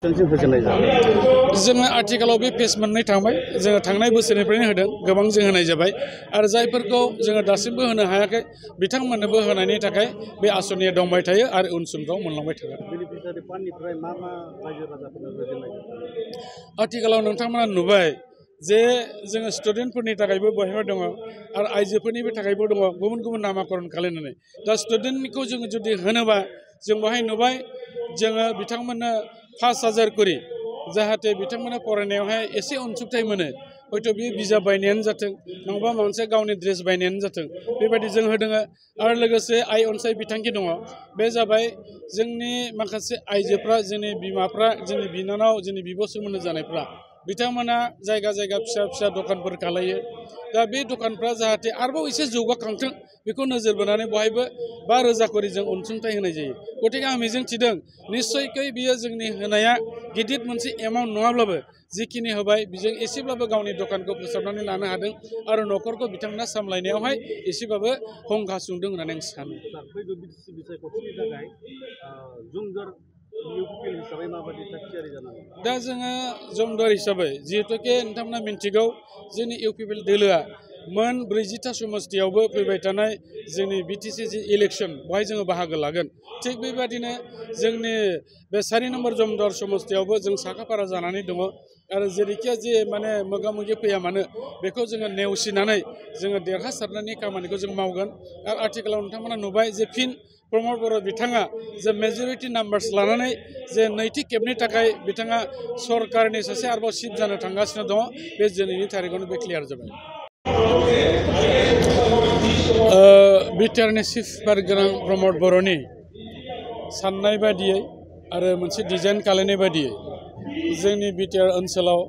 जोङो आथिखालाव बे फेज मोननै थांबाय जोङो थांनाय बोसोरनिफ्रायनो होदों गोबां जों होनाय जाबाय आरो जायफोरखौ जोङो दासिमबो होनो हायाखै बिथांमोननोबो होनायनि थाखाय बे आसनिया दंबाय थायो आरो उनसमफ्राव मोनलांबाय थागोन। आथिखालाव नोंथांमोना नुबाय जे जोङो स्टुडेन्टफोरनि थाखायबो बहाय दङ आरो आइजोफोरनिबो थाखायबो दङ गुबुन गुबुन नामाकरन खालामनानै दा स्टुडेन्टखौ जोङो जुदि होनोबा जों बेहाय नुबाय जोङो बिथांमोननो 5,000 करि जाहाथे बिथांमोना फरायनायावहाय एसे अनसुंथाइ मोनो हयथ' बे बिजाब बायनायानो जाथों नङाबा मोनसे गावनि ड्रेस बायनायानो जाथों बेबायदि जों होदों आरो लोगोसे आइ अनसाय बिथांखि दङ बे जाबाय जोंनि माखासे आइजोफ्रा जोंनि बिमाफ्रा जोंनि बिनानाव जोंनि बिब' सोमोन्दो जानायफ्रा बिथांमोना जायगा जायगा फिसा फिसा दखानफोर खालायो दा बे दखानफ्रा जाहाथे आरोबाव एसे जौगाखांथों बेखौ नोजोर बोनानै बहायबो 5,000 करि जों अनसुंथाइ होनाय जायो गतिके आं मिजिं थिदों निस्सयकै बियो जोंनि होनाया गिदिर मोनसे एमाउन्ट नङाब्लाबो जिखिनि होबाय बेजों एसेब्लाबो गावनि दखानखौ फोसाबनानै लानो हादों आरो न'खरखौ बिथांमोना सामलायनायावहाय एसेबाबो हंखा सुंदों होननानै आं सानो। दा जोङो जमदर हिसाबै जिहेतुके नोंथांमोना मिन्थिगौ जोंनि इउपिपिएल दोलोआ मोन 40टा समस्तियावबो फैबाय थानाय जोंनि बिटिसि जि इलेक्सन बेवहाय जोङो बाहागो लागोन थिग बेबादिनो जोंनि बे 4 नम्बर जमदर समस्तियावबो जों साखाफारा जानानै दङ आरो जेरैखिया जे माने मोगा मोगि फैया मानो बेखौ जोङो नेवसिनानै जोङो देरहासारनायनि खामानिखौ जों मावगोन आरो आथिखालाव नोंथांमोना नुबाय जे फिन प्रमद बर' बिथाङा जे मेजरिटि नाम्बार्स लानानै जे नैथि खेबनि थाखाय बिथाङा सरकारनि सासे आरोबाव चिफ जानो थांगासिनो दङ बे दिनैनि थारिखआवनो बे क्लियार जाबाय। बिटिआरनि चिफ बारगोनां प्रमद बर'नि साननाय बादियै आरो मोनसे डिजाइन खालामनाय बादियै जोंनि बिटिआर ओनसोलाव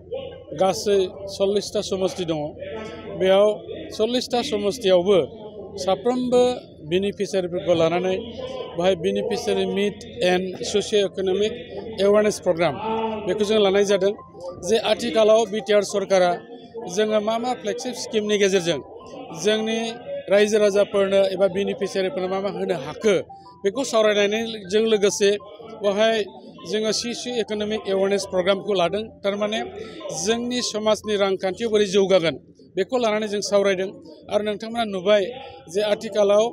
गासै 40टा समस्ति दङ बेयाव 40टा समस्तियावबो साफ्रोमबो बेनिफिसियारिफोरखौ लानानै बेहाय बेनिफिसियारि मिट एन्ड ससिय' इक'नमिक एवारनेस प्रग्राम बेखौ जों लानाय जादों जे आथिखालाव बिटिआर सरकारा जोङो मा फ्लेगशिप स्किमनि गेजेरजों जोंनि रायजो राजाफोरनो एबा बेनिफिसियारिफोरनो मा होनो हाखो बेखौ सावरायनायजों लोगोसे बेवहाय जोङो ससिय' इक'नमिक एवारनेस प्रग्रामखौ लादों थारमाने जोंनि समाजनि रांखान्थियाव बोरै जौगागोन बेखौ लानानै जों सावरायदों आरो नोंथांमोना नुबाय जे आथिखालाव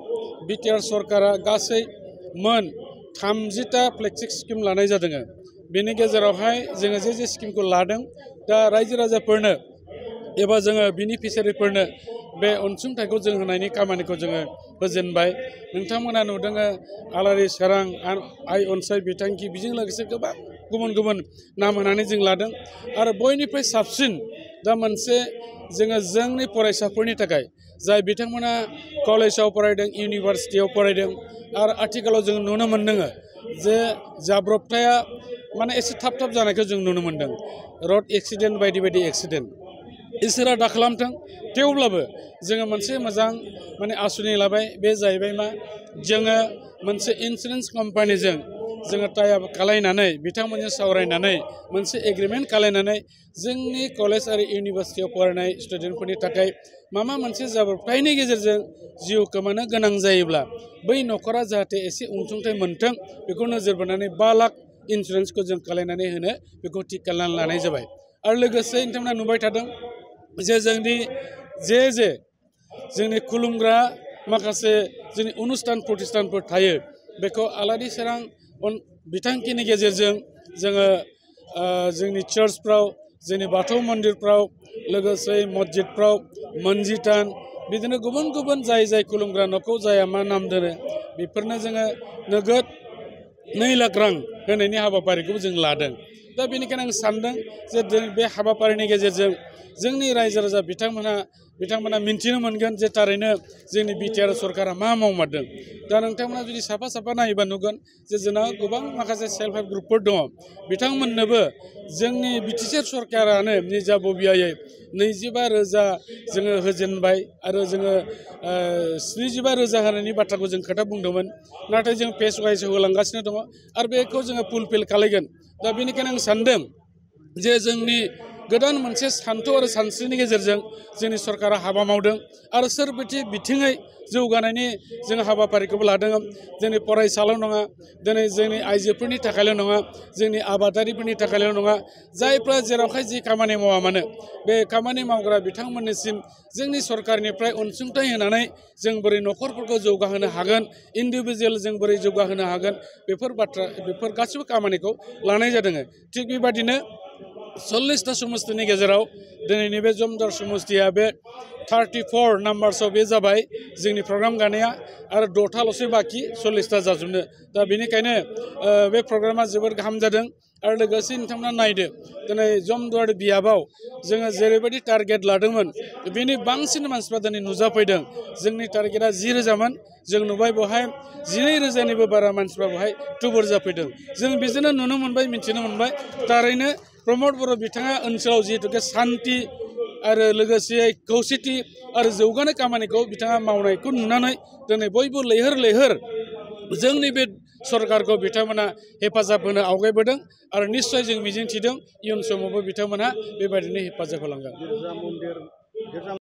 बिटिआर सरकारा गासै मोन 30टा फ्लेगशिप स्किम लानाय जादों बेनि गेजेरावहाय जोङो जे स्किमखौ लादों दा रायजो राजाफोरनो एबा जोङो बेनिफिसियारिफोरनो बे अनसुंथाइखौ जों होनायनि खामानिखौ जोङो होजेनबाय नोंथांमोना नुदों आलारि सोरां आइ अनसाय बिथांखि बेजों लोगोसे गोबां गुबुन गुबुन नाम होनानै जों लादों आरो बयनिफ्राय साबसिन दा मोनसे जोङो जोंनि फरायसाफोरनि थाखाय जाय बिथांमोना कलेजाव फरायदों इउनिभार्सिटियाव फरायदों आरो आथिखालाव जों नुनो मोन्दों जे जाब्रबथाया माने एसे थाब जानायखौ जों नुनो मोन्दों रड एक्सिडेन्ट बायदि एक्सिडेन्ट इसोरा दा खालामथों थेवब्लाबो जोङो मोनसे मोजां माने आसुनि लाबाय बे जाहैबाय मा जोङो मोनसे इन्सुरेन्स कम्पानिजों जोङो टाइ आप खालायनानै बिथांमोनजों सावरायनानै मोनसे एग्रिमेन्ट खालायनानै जोंनि कलेज आरो इउनिभार्सिटियाव फरायनाय स्टुडेन्टफोरनि थाखाय माबा मोनसे जाब्रबथायनि गेजेरजों जिउ खोमानो गोनां जायोब्ला बै न'खरा जाहाथे एसे अनसुंथाइ मोनथों बेखौ नोजोर बोनानै 5 लाख इन्सुरेन्सखौ जों खालायनानै होनो बेखौ थिग खालामनानै लानाय जाबाय आरो लोगोसे नोंथांमोना नुबाय थादों जे जोंनि खुलुमग्रा माखासे जोंनि अनुस्थान प्रतिष्ठानफोर थायो बेखौ आलारि सोरां बिथांखिनि गेजेरजों जोङो जोंनि चार्चफ्राव जोंनि बाथौ मन्दिरफ्राव लोगोसे मस्जिदफ्राव मन्जिथान बिदिनो गुबुन गुबुन जाय खुलुमग्रा न'खौ जाया मा नाम दोनो बेफोरनो जोङो नोगोद 2 लाख रां होनायनि हाबाफारिखौ जों लादों दा बेनिखायनो आं सानदों जे बे हाबाफारिनि गेजेरजों जोंनि रायजो राजा बिथांमोना मिन्थिनो मोनगोन जे थारैनो जोंनि बिटिआर सरकारा मा मावमारदों दा नोंथांमोना जुदि साफा नायोबा नुगोन जे जोंना गोबां माखासे सेल्फ हेल्प ग्रुपफोर दङ बिथांमोननोबो जोंनि बिटिसि सरकारानो निजा बबियायै 25,000 जोङो होजेनबाय आरो जोङो 75,000 होनायनि बाथ्राखौ जों खोथा बुंदोंमोन नाथाय जों फेज वाइज होलांगासिनो दङ आरो बेखौ जोङो फुलफिल खालायगोन दा बेनिखायनो आं सानदों जे जोंनि गोदान मोनसे सान्थौ आरो सानस्रिनि गेजेरजों जोंनि सरकारा हाबा मावदों आरो सोरबिथि बिथिङै जौगानायनि जों हाबाफारिखौबो लादों। दिनै फरायसाल' नङा, दिनै जोंनि आइजोफोरनि थाखायल' नङा, जोंनि आबादारिफोरनि थाखायल' नङा, जायफ्रा जेरावहाय जि खामानि मावा मानो बे खामानि मावग्रा बिथांमोननिसिम जोंनि सरकारनिफ्राय अनसुंथाइ होनानै जों बोरै न'खरफोरखौ जौगाहोनो हागोन, इन्डिभिजुवेल जों बोरै जौगाहोनो हागोन, बेफोर गासिबो खामानिखौ लानाय जादों। थिग बेबादिनो 40टा समस्तिनि गेजेराव दिनैनि बे जमदुवार समस्तिया बे 34 नाम्बार्सआव बे जाबाय जोंनि प्रग्राम गानाया आरो 6थाल'सो बाखि 40टा जाजोबनो। दा बेनिखायनो बे प्रग्रामा जोबोर गाहाम जादों आरो लोगोसे नोंथांमोना नायदो दिनै जमदुवार बियाबाव जोङो जेरैबायदि टारगेट लादोंमोन बेनि बांसिन मानसिफ्रा दिनै नुजाफैदों। जोंनि टारगेटआ 10,000मोन, जों नुबाय बेवहाय 12,000निबो बारा मानसिफ्रा बेवहाय थुबुर जाफैदों। जों बेजोंनो नुनो मोनबाय, मिथिनो मोनबाय थारैनो प्रमद बर' बिथाङा ओनसोलाव जिहेतुके सान्थि आरो लोगोसे खौसेथि आरो जौगानाय खामानिखौ बिथाङा मावनायखौ नुनानै दिनै बयबो लैहोर लैहोर जोंनि बे सरकारखौ बिथांमोना हेफाजाब होनो आवगायबोदों आरो निश्चय जों मिजिंथिदों इयुन समावबो बिथांमोनहा बेबायदिनो हेफाजाब होलांगोन।